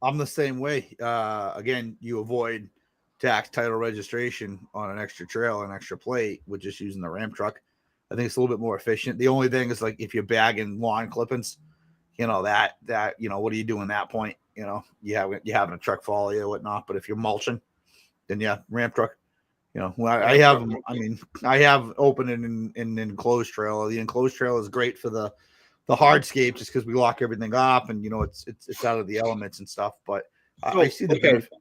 I'm the same way. Again, you avoid tax, title, registration on an extra trailer, an extra plate with just using the ramp truck. I think it's a little bit more efficient. The only thing is like if you're bagging lawn clippings, that what do you do in that point? You having a truck follow you or whatnot. But if you're mulching, then ramp truck. I have open and enclosed trailer. The enclosed trailer is great for the hardscape just because we lock everything up and it's out of the elements and stuff. But I see the benefit.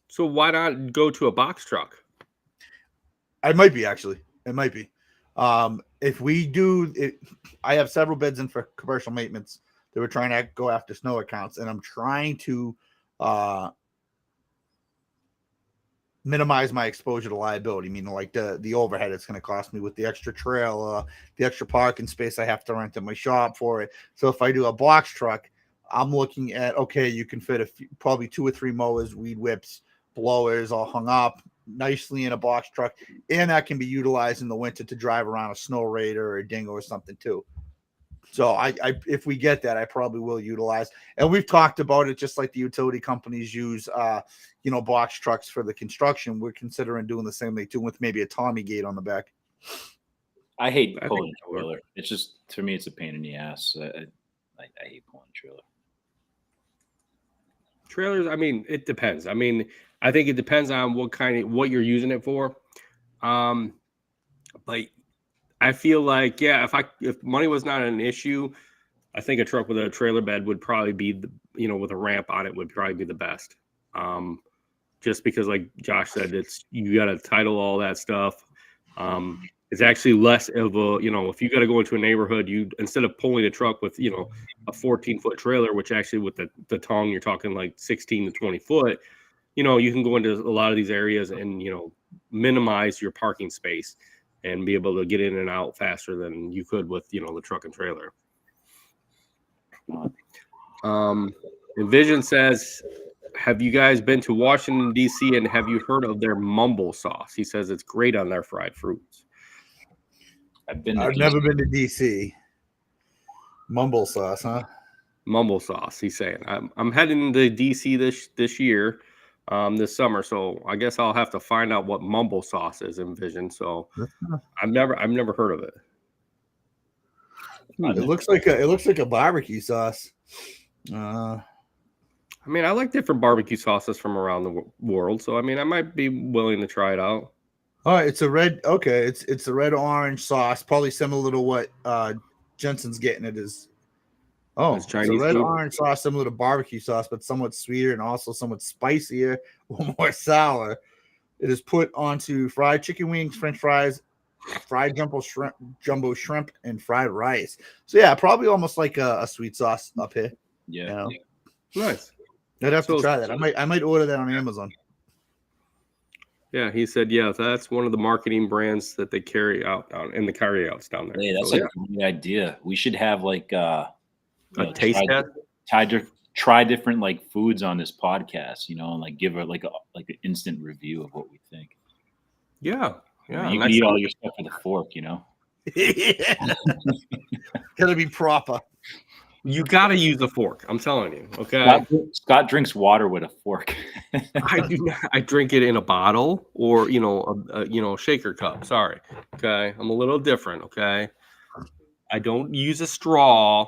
So why not go to a box truck? It might be. If we do it, I have several bids in for commercial maintenance. They were trying to go after snow accounts, and I'm trying to minimize my exposure to liability, meaning like the overhead it's going to cost me with the extra trailer, the extra parking space I have to rent in my shop for it. So if I do a box truck, I'm looking at, you can fit probably 2 or 3 mowers, weed whips, blowers all hung up, nicely in a box truck, and that can be utilized in the winter to drive around a snow raider or a dingo or something too. So I if we get that, I probably will utilize. And we've talked about it, just like the utility companies use, box trucks for the construction. We're considering doing the same thing too, with maybe a Tommy gate on the back. I hate I pulling think a trailer. It's just, to me, it's a pain in the ass. I hate pulling a trailer. Trailers, I mean, it depends. I mean, I think it depends on what you're using it for. But I feel like, yeah, if money was not an issue, I think a truck with a trailer bed would probably be with a ramp on it would probably be the best. Just because, like Josh said, you got to title all that stuff. It's actually less of a, if you got to go into a neighborhood, you, instead of pulling a truck with, a 14-foot trailer, which actually with the tongue, you're talking like 16 to 20 foot, you can go into a lot of these areas and, minimize your parking space and be able to get in and out faster than you could with, the truck and trailer. Envision says, have you guys been to Washington, D.C., and have you heard of their mumble sauce? He says it's great on their fried fruits. I've never been to DC. Mumble sauce, huh? Mumble sauce. He's saying I'm heading to DC this year, this summer. So I guess I'll have to find out what mumble sauce is. Envision. So I've never heard of it. It looks like a barbecue sauce. I mean, I like different barbecue sauces from around the world. So I mean, I might be willing to try it out. Oh, it's a red. Okay, it's a red orange sauce, probably similar to what Jensen's getting. It is. Oh, it's a red orange sauce, similar to barbecue sauce, but somewhat sweeter and also somewhat spicier or more sour. It is put onto fried chicken wings, French fries, fried jumbo shrimp, and fried rice. So yeah, probably almost like a sweet sauce up here. Yeah, nice. I'd have to try that. I might order that on Amazon. Yeah, he said, yeah, that's one of the marketing brands that they carry out in the carryouts down there. Hey, that's a great idea. We should have like a taste test. Try different like foods on this podcast, and like give like an instant review of what we think. Yeah. Yeah. You can eat all your stuff with a fork, Gotta be proper. You got to use a fork. I'm telling you. Okay. Scott drinks water with a fork. I do not. I drink it in a bottle or, a shaker cup. Sorry. Okay. I'm a little different. Okay. I don't use a straw,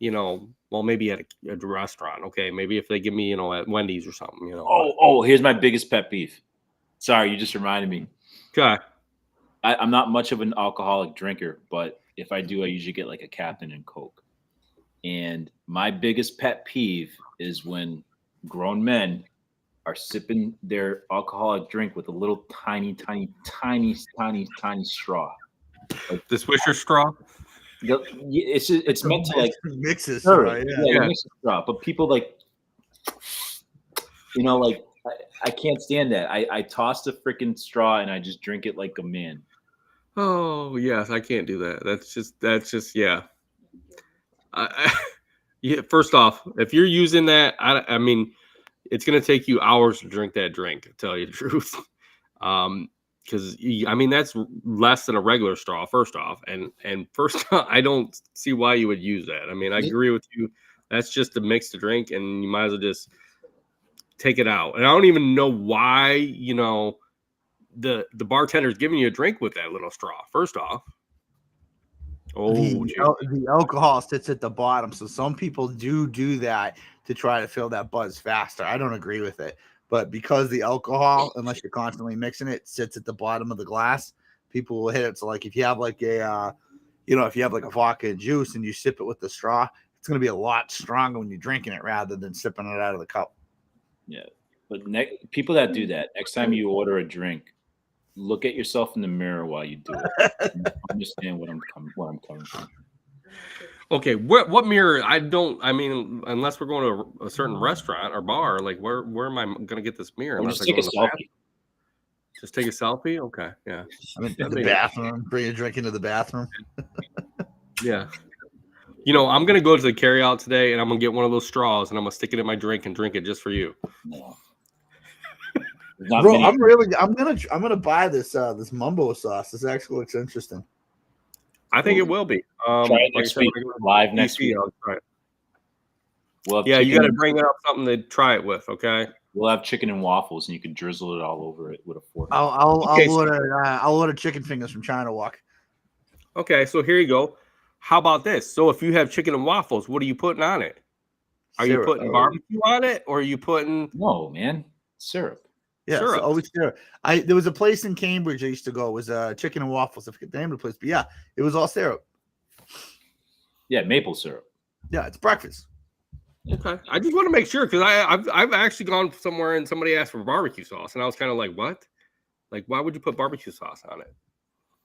well, maybe at a restaurant. Okay. Maybe if they give me, at Wendy's or something, Oh, here's my biggest pet peeve. Sorry. You just reminded me. Okay. I'm not much of an alcoholic drinker, but if I do, I usually get like a Captain and Coke. And my biggest pet peeve is when grown men are sipping their alcoholic drink with a little tiny straw. Like the Swisher straw? It's meant to like mix it. Mix a straw. But people like, I can't stand that. I toss the freaking straw and I just drink it like a man. Oh, yes, I can't do that. That's just yeah. Yeah. First off, if you're using that, I mean, it's gonna take you hours to drink that drink. To tell you the truth, because I mean that's less than a regular straw. First off, and first, I don't see why you would use that. I mean, I agree with you. That's just a mix to drink, and you might as well just take it out. And I don't even know why the bartender's giving you a drink with that little straw. First off. The alcohol sits at the bottom, so some people do that to try to fill that buzz faster. I don't agree with it, but because the alcohol, unless you're constantly mixing it, sits at the bottom of the glass, people will hit it. So like if you have like a vodka and juice and you sip it with the straw, it's going to be a lot stronger when you're drinking it rather than sipping it out of the cup. Yeah, but people that do that, next time you order a drink, look at yourself in the mirror while you do it. Understand where I'm coming from. Okay, what mirror? I mean, unless we're going to a certain restaurant or bar, like where am I going to get this mirror? Just take a selfie. Just take a selfie? Okay, yeah. I mean, the bathroom. Bring a drink into the bathroom. Yeah. I'm going to go to the carryout today, and I'm going to get one of those straws, and I'm going to stick it in my drink and drink it just for you. No. Not Bro, many. I'm gonna buy this this mumbo sauce. This actually looks interesting. I think it will be. Try it Like I next said, week. when I go to Live next DC, week. I'll try it. We'll have Yeah, you got to chicken- bring up something to try it with. Okay. We'll have chicken and waffles, and you can drizzle it all over it with a fork. Okay, I'll order chicken fingers from China Walk. Okay, so here you go. How about this? So if you have chicken and waffles, what are you putting on it? Are you putting barbecue on it, or are you putting? No, man, syrup. Yeah, syrup? so always syrup. There was a place in Cambridge I used to go. It was chicken and waffles. I forget the name of the place, but yeah, it was all syrup. Yeah, maple syrup. Yeah, it's breakfast. Okay, I just want to make sure because I've actually gone somewhere and somebody asked for barbecue sauce, and I was kind of like, what? Like, why would you put barbecue sauce on it?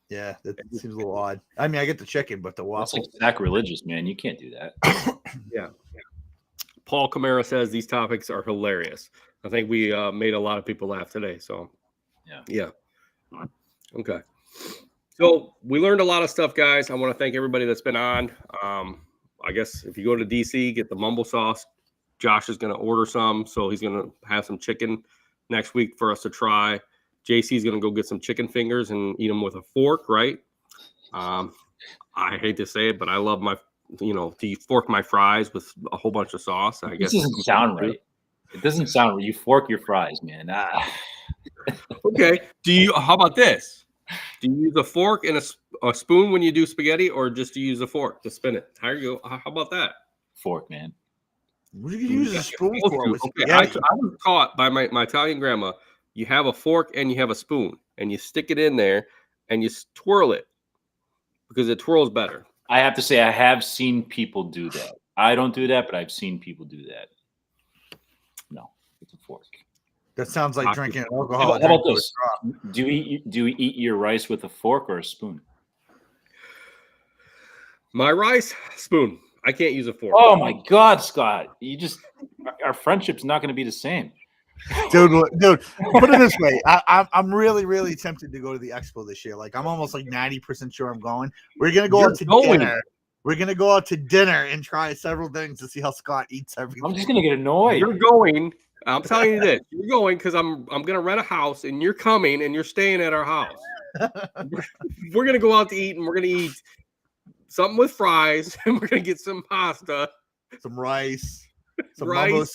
Yeah, that seems a little odd. I mean, I get the chicken, but the That's waffle. like sacrilegious, man. You can't do that. Yeah. Paul Camara says these topics are hilarious. I think we made a lot of people laugh today. So, yeah. Okay. So we learned a lot of stuff, guys. I want to thank everybody that's been on. I guess if you go to DC, get the mumbo sauce. Josh is going to order some, so he's going to have some chicken next week for us to try. JC is going to go get some chicken fingers and eat them with a fork, right? I hate to say it, but I love my, to fork my fries with a whole bunch of sauce. I guess This doesn't sound right. It doesn't sound right. You fork your fries, man. Okay. How about this? Do you use a fork and a spoon when you do spaghetti, or just do you use a fork to spin it? How you go? How about that? Fork, man. What do you use a spoon for? Okay. I was taught by my Italian grandma. You have a fork and you have a spoon, and you stick it in there and you twirl it because it twirls better. I have to say, I have seen people do that. I don't do that, but I've seen people do that. No, it's a fork. That sounds like drinking alcohol. How about this? Do you eat your rice with a fork or a spoon? My rice, spoon. I can't use a fork. Oh my God, Scott! Our friendship's not going to be the same. Dude, put it this way. I'm really, really tempted to go to the expo this year. Like, I'm almost like 90% sure I'm going. We're gonna go out to dinner. We're gonna go out to dinner and try several things to see how Scott eats everything. I'm just gonna get annoyed. You're going. I'm telling you this. You're going because I'm gonna rent a house, and you're coming, and you're staying at our house. We're gonna go out to eat, and we're gonna eat something with fries, and we're gonna get some pasta, some rice. Some rice.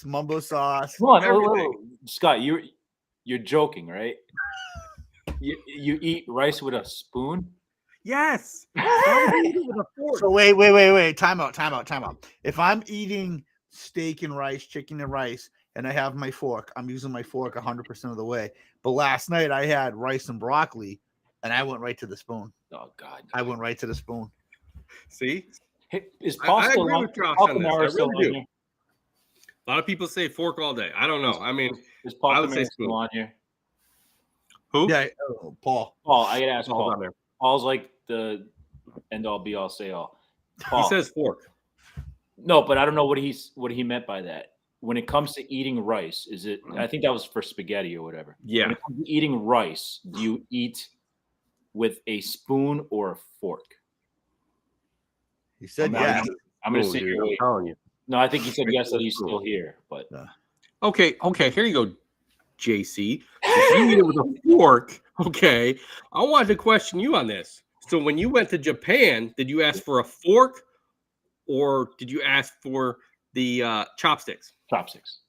mumbo sauce. Come on, Scott, you're joking, right? You eat rice with a spoon? Yes. So wait. Time out. If I'm eating steak and rice, chicken and rice, and I have my fork, I'm using my fork 100% of the way. But last night I had rice and broccoli, and I went right to the spoon. Oh God! I went right to the spoon. See? Hey, is Paul still on? Paul Camara still on here? A lot of people say fork all day. I don't know. I mean, is Paul Camara still on here? Who? Yeah, Paul. Paul, I gotta ask Paul. On there. Paul's like the end all, be all, say all. Paul. He says fork. No, but I don't know what he meant by that. When it comes to eating rice, is it? I think that was for spaghetti or whatever. Yeah. When it comes to eating rice, do you eat with a spoon or a fork? He said yes. I'm gonna say I'm telling you. No, I think he said yes that he's still here. But okay, here you go, JC. If you eat it with a fork, okay. I wanted to question you on this. So when you went to Japan, did you ask for a fork, or did you ask for the chopsticks? Chopsticks.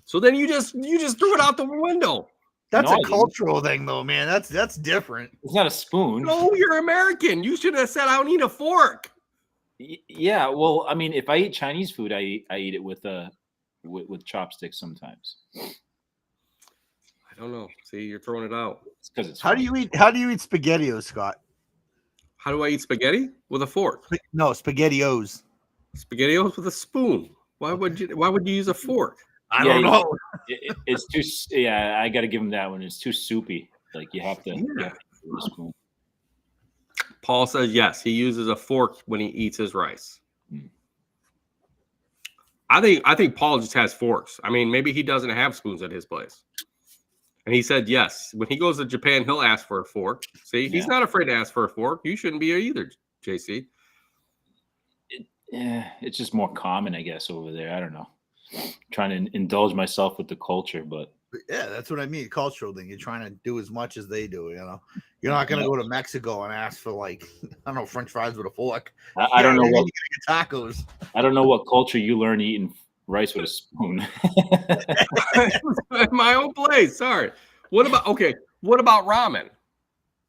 So then you just threw it out the window. That's a cultural thing, though, man. That's different. It's not a spoon. No, you're American. You should have said, "I don't need a fork." Yeah, well, I mean, if I eat Chinese food, I eat it with chopsticks sometimes. I don't know. See, you're throwing it out. It's because it's How do you eat SpaghettiOs, Scott? How do I eat spaghetti? With a fork. No, SpaghettiOs. SpaghettiOs with a spoon. Why would you use a fork? I don't know. It's too. Yeah, I got to give him that one. It's too soupy. Like you have to. Yeah. Use a spoon. Paul says yes. He uses a fork when he eats his rice. I think Paul just has forks. I mean, maybe he doesn't have spoons at his place. And he said yes. When he goes to Japan, he'll ask for a fork. See, he's not afraid to ask for a fork. You shouldn't be either, JC. It's just more common, I guess, over there. I don't know. Trying to indulge myself with the culture, but Yeah, that's what I mean. Cultural thing. You're trying to do as much as they do. You're not gonna go to Mexico and ask for like I don't know French fries with a fork. I don't know what tacos. I don't know what culture you learn eating rice with a spoon. My own place. Sorry. What about ramen?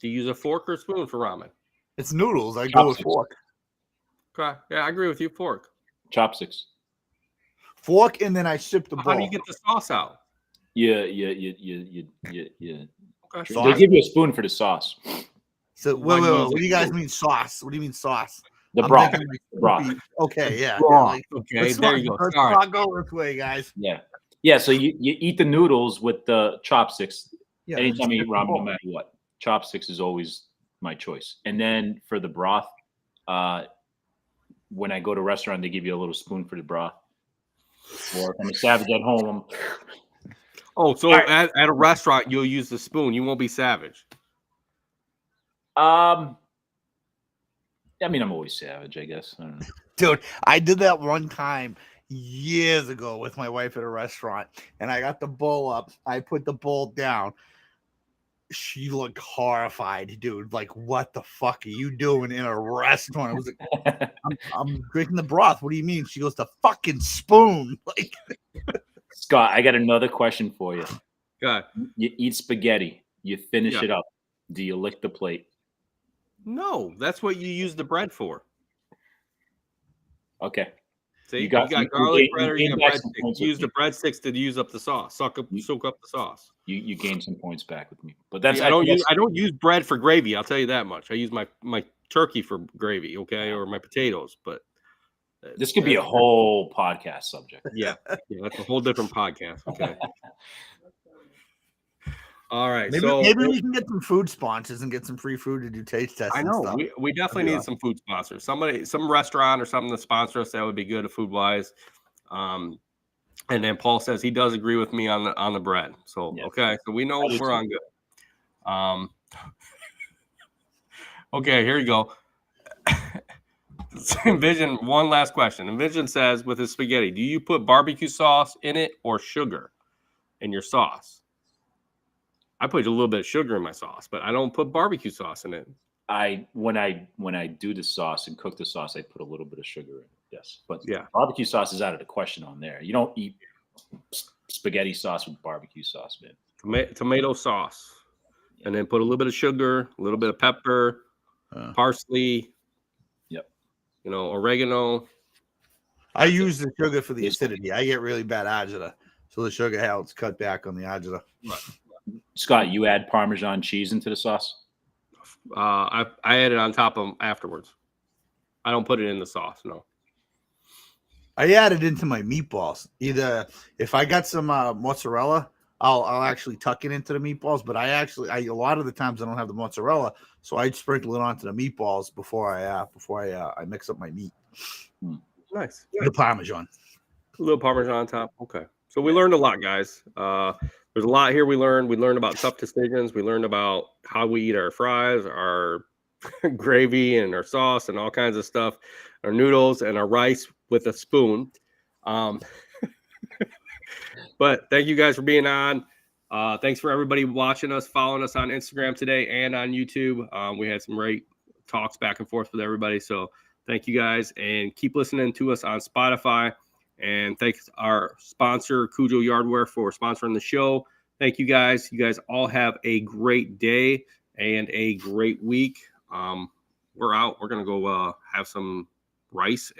Do you use a fork or spoon for ramen? It's noodles. I go with fork. Okay. Yeah, I agree with you. Fork. Chopsticks. Fork, and then I sip the bowl. How do you get the sauce out? Yeah. Okay. They give you a spoon for the sauce. So wait. What do you guys mean sauce? What do you mean sauce? The I'm broth. thinking like The broth. Okay, yeah. Okay, there you go. Let's Sorry. not go this way, guys. Yeah. So you eat the noodles with the chopsticks. Yeah, Anytime I eat ramen, no matter what, chopsticks is always my choice. And then for the broth, when I go to a restaurant, they give you a little spoon for the broth. Or if I'm a savage at home. So at a restaurant, you'll use the spoon. You won't be savage. I mean, I'm always savage, I guess. I don't know. Dude, I did that one time years ago with my wife at a restaurant, and I got the bowl up. I put the bowl down. She looked horrified, dude. Like, what the fuck are you doing in a restaurant? I was like, I'm drinking the broth. What do you mean? She goes, the fucking spoon. Like, Scott, I got another question for you. God. You eat spaghetti. You finish it up. Do you lick the plate? No, that's what you use the bread for. Okay. See, you got garlic bread or you got breadsticks. Use the breadsticks to use up the sauce. Soak up the sauce. You gain some points back with me, but that's I don't use bread for gravy. I'll tell you that much. I use my turkey for gravy, okay, or my potatoes. But this could be a whole podcast subject. Yeah, that's a whole different podcast. Okay. All right. Maybe we can get some food sponsors and get some free food to do taste tests. I know we definitely need some food sponsors. Some restaurant or something to sponsor us. That would be good food wise. And then Paul says he does agree with me on the bread. So okay, so we know we're on good. Okay, here you go. Envision, one last question. Envision says, with his spaghetti, do you put barbecue sauce in it or sugar in your sauce? I put a little bit of sugar in my sauce, but I don't put barbecue sauce in it. When I do the sauce and cook the sauce, I put a little bit of sugar in it. Yes, but barbecue sauce is out of the question on there. You don't eat spaghetti sauce with barbecue sauce, man. Tomato sauce, and then put a little bit of sugar, a little bit of pepper, parsley. Yep. Oregano. I use the sugar for the acidity. I get really bad agita, so the sugar helps cut back on the agita. Right. Scott, you add Parmesan cheese into the sauce? I add it on top of them afterwards. I don't put it in the sauce, no. I add it into my meatballs. Either if I got some mozzarella, I'll actually tuck it into the meatballs. But a lot of the times I don't have the mozzarella, so I sprinkle it onto the meatballs before I mix up my meat. Nice. The Parmesan. A little Parmesan on top. Okay. So we learned a lot, guys. There's a lot here we learned. We learned about tough decisions. We learned about how we eat our fries, our gravy, and our sauce, and all kinds of stuff. Our noodles and our rice with a spoon. But thank you guys for being on. Thanks for everybody watching us, following us on Instagram today and on YouTube. We had some great talks back and forth with everybody. So thank you guys, and keep listening to us on Spotify. And thanks our sponsor, Cujo Yardware, for sponsoring the show. Thank you guys. You guys all have a great day and a great week. We're out. We're going to go have some rice